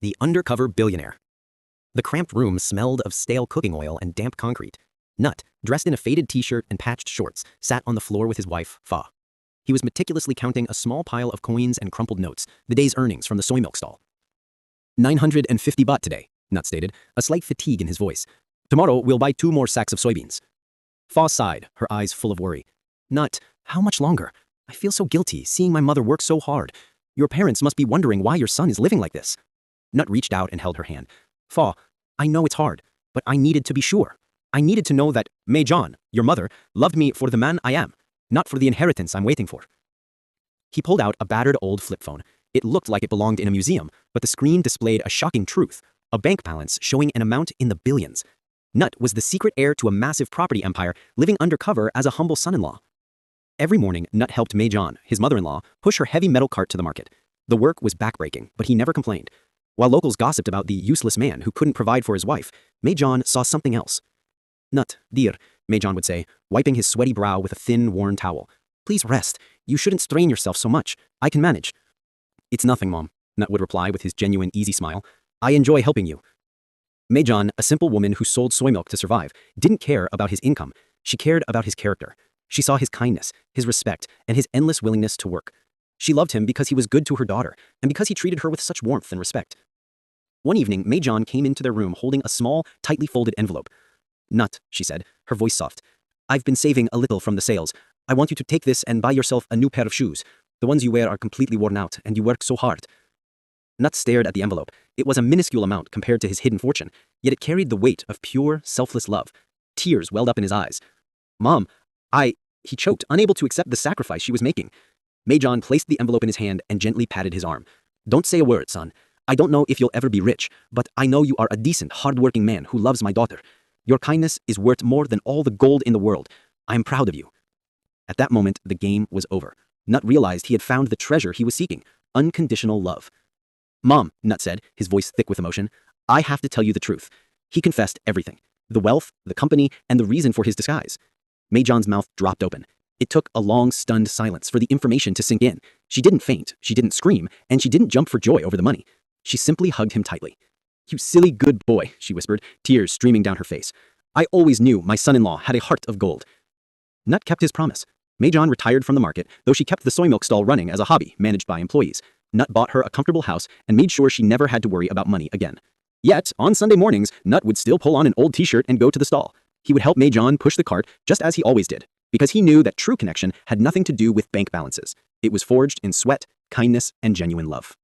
The undercover billionaire. The cramped room smelled of stale cooking oil and damp concrete. Nut, dressed in a faded t-shirt and patched shorts, sat on the floor with his wife, Fa. He was meticulously counting a small pile of coins and crumpled notes, the day's earnings from the soy milk stall. 950 baht today, Nut stated, a slight fatigue in his voice. Tomorrow we'll buy 2 more sacks of soybeans. Fa sighed, her eyes full of worry. Nut, how much longer? I feel so guilty, seeing my mother work so hard. Your parents must be wondering why your son is living like this. Nut reached out and held her hand. Fa, I know it's hard, but I needed to be sure. I needed to know that Mei John, your mother, loved me for the man I am, not for the inheritance I'm waiting for. He pulled out a battered old flip phone. It looked like it belonged in a museum, but the screen displayed a shocking truth, a bank balance showing an amount in the billions. Nut was the secret heir to a massive property empire, living undercover as a humble son-in-law. Every morning, Nut helped Mei John, his mother-in-law, push her heavy metal cart to the market. The work was backbreaking, but he never complained. While locals gossiped about the useless man who couldn't provide for his wife, Mei John saw something else. Nut, dear, Mei John would say, wiping his sweaty brow with a thin, worn towel. Please rest. You shouldn't strain yourself so much. I can manage. It's nothing, Mom, Nut would reply with his genuine, easy smile. I enjoy helping you. Mei John, a simple woman who sold soy milk to survive, didn't care about his income. She cared about his character. She saw his kindness, his respect, and his endless willingness to work. She loved him because he was good to her daughter, and because he treated her with such warmth and respect. One evening, Mei John came into their room holding a small, tightly folded envelope. Nut, she said, her voice soft. I've been saving a little from the sales. I want you to take this and buy yourself a new pair of shoes. The ones you wear are completely worn out, and you work so hard. Nut stared at the envelope. It was a minuscule amount compared to his hidden fortune, yet it carried the weight of pure, selfless love. Tears welled up in his eyes. Mom, he choked, unable to accept the sacrifice she was making. Mei John placed the envelope in his hand and gently patted his arm. Don't say a word, son. I don't know if you'll ever be rich, but I know you are a decent, hard-working man who loves my daughter. Your kindness is worth more than all the gold in the world. I am proud of you. At that moment, the game was over. Nut realized he had found the treasure he was seeking, unconditional love. Mom, Nut said, his voice thick with emotion, I have to tell you the truth. He confessed everything. The wealth, the company, and the reason for his disguise. Mei John's mouth dropped open. It took a long, stunned silence for the information to sink in. She didn't faint, she didn't scream, and she didn't jump for joy over the money. She simply hugged him tightly. You silly good boy, she whispered, tears streaming down her face. I always knew my son-in-law had a heart of gold. Nut kept his promise. Mei John retired from the market, though she kept the soy milk stall running as a hobby managed by employees. Nut bought her a comfortable house and made sure she never had to worry about money again. Yet, on Sunday mornings, Nut would still pull on an old t-shirt and go to the stall. He would help Mei John push the cart just as he always did, because he knew that true connection had nothing to do with bank balances. It was forged in sweat, kindness, and genuine love.